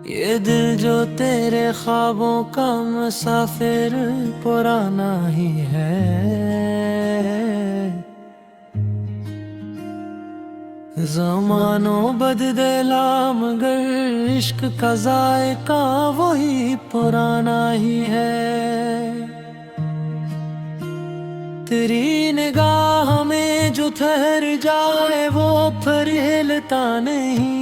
ये दिल जो तेरे ख्वाबों का मुसाफिर पुराना ही है। ज़मानों बदला मगर इश्क का जायका वही पुराना ही है। तेरी निगाह में जो ठहर जाए वो फिर हिलता नहीं।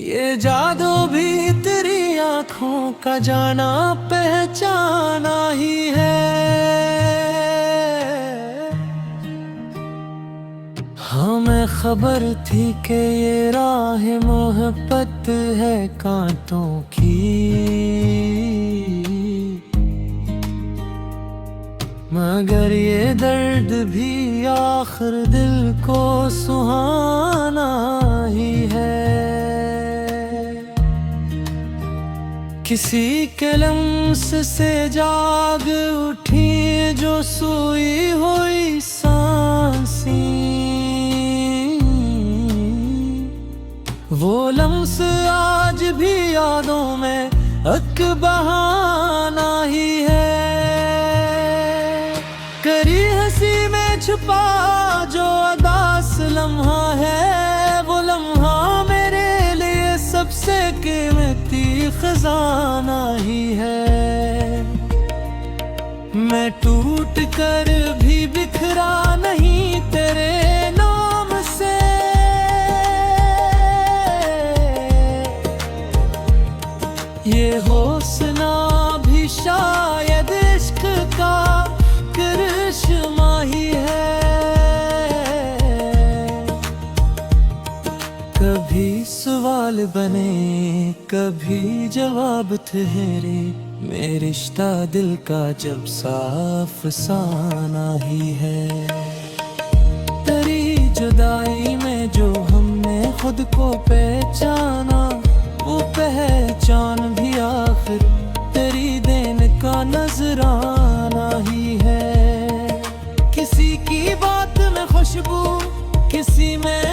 ये जादू भी तेरी आंखों का जाना पहचाना ही है। हमें खबर थी कि ये राह मोहब्बत है कांटों की, मगर ये दर्द भी आखिर दिल को सुहाना ही है। किसी के लम्स से जाग उठी जो सोई हुई सांसी, वो लम्स आज भी यादों में एक बहाना ही है। करी हंसी में छुपा जो अदास लम्हा है, वो लम्हा मेरे लिए सबसे कीमती खजाना ही है। मैं टूट कर भी बिखरा नहीं तेरे नाम से, ये हौसला भी शायद इश्क का करिश्मा ही है। कभी सवाल बने कभी जवाब ठहरे, मेरा रिश्ता दिल का जब साफ साना ही है। तेरी जुदाई में जो हमने खुद को पहचाना, वो पहचान भी आखिर तेरी देन का नजराना ही है। किसी की बात में खुशबू किसी में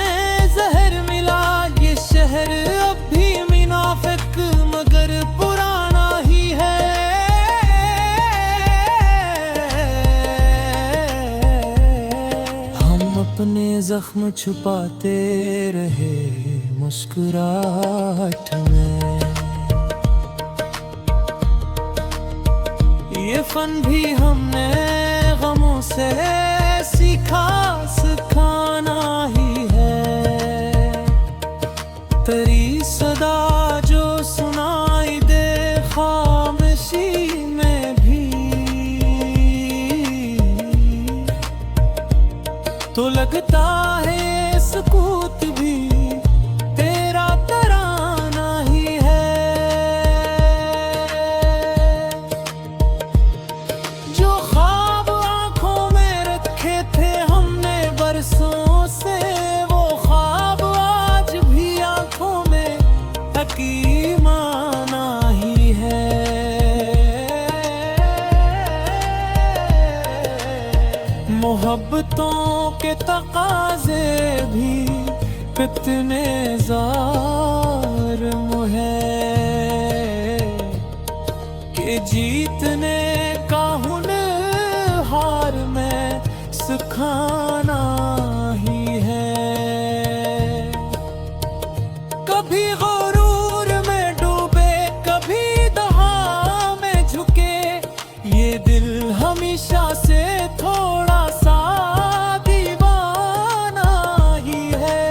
जहर मिला, ये शहर अब भी मुनाफिक मगर पुराना ही है। हम अपने जख्म छुपाते रहे मुस्कुराहट में, ये फन भी हमने गमों से सीखा सिखाना ही है। तेरी सदा जो सुनाई दे खामोशी में भी, तो लगता है सुकूत भी तेरा तराना ही है। जो ख्वाब आंखों में रखे थे हमने बरसों से, वो ख्वाब आज भी आंखों में हकीमाना ही है। मोहब्बतों के तकाजे भी कितने ज़ालिम है कि जीतने का हुनर हार में सिखाना ही है। कभी गुरूर में डूबे कभी दहा में झुके, ये दिल हमेशा से थोड़ा सा दीवाना ही है।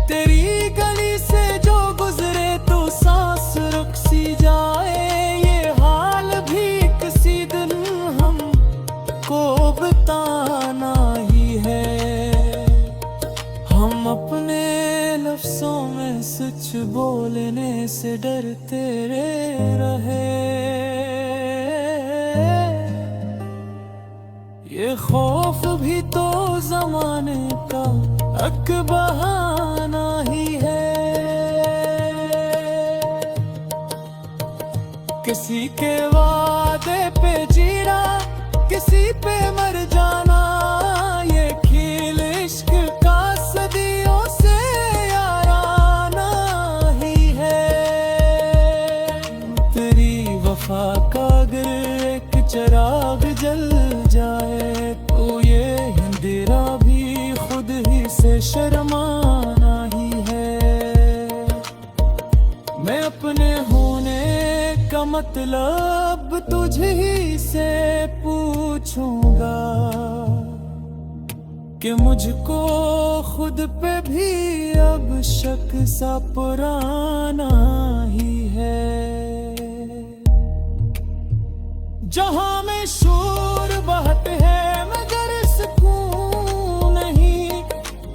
तेरी गली से जो गुजरे तो सांस रुक सी जाए, ये हाल भी किसी दिन हमको बताना ही है। हम अपने लफ्जों में सच बोलने से डरते रहे, ये ये खौफ भी तो जमाने का एक बहाना ही है। किसी के वादे पे जीना, किसी पे मर जाना, ये खेल इश्क का सदियों से याराना ही है। तेरी वफा का अगर एक चिराग जल जाए तो ये अंधेरा भी खुद ही से शर्माना ही है। मैं अपने होने का मतलब तुझ ही से पूछूंगा कि मुझको खुद पे भी अब शक सा पुराना ही है। जहां में शोर बहुत है मगर सुकून नहीं,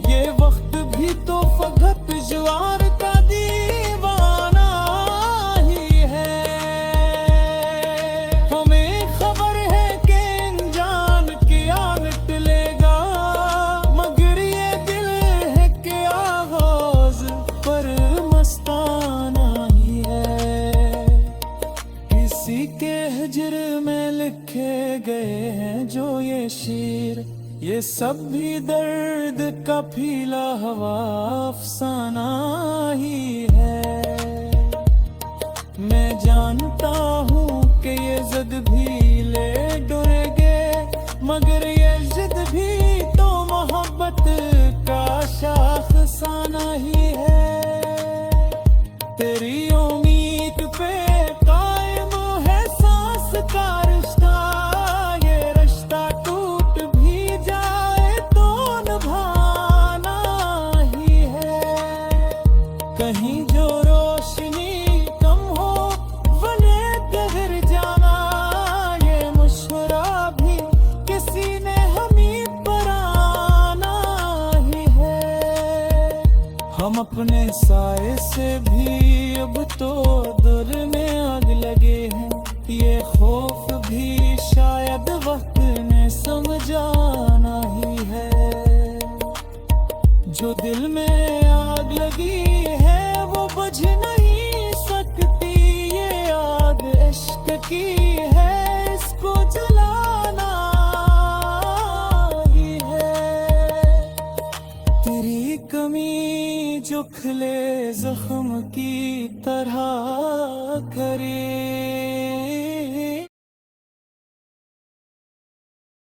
ये वक्त भी तो फकत ज्वार का दीवाना ही है। हमें खबर है कि अनजान क़यामत लेगा, मगर ये दिल है कि आगाज पर मस्ताना ही है। किसी के हिज्र में लिखे गए हैं जो ये शेर, ये सब भी दर्द का फीला हवा अफसाना ही है। मैं जानता हूँ कि ये जिद भी ले डरेगे, मगर ये जिद भी तो मोहब्बत का शाखसाना ही है। तेरी उम्मीद पे कायम है सांस का रिश्ता, ये रिश्ता टूट भी जाए तो निभाना ही है। कहीं जो रोशनी कम हो वने गहर जाना, ये मुशरा भी किसी ने हमी पर आना ही है। हम अपने साए से भी अब तो दूर में आग लगे हैं, ये खौफ भी शायद वक्त ने समझाना ही है। जो दिल में आग लगी है वो बुझ नहीं सकती, ये आग इश्क की है, इसको जलाना ही है। तेरी कमी जो खिले जख्म की तरह करे,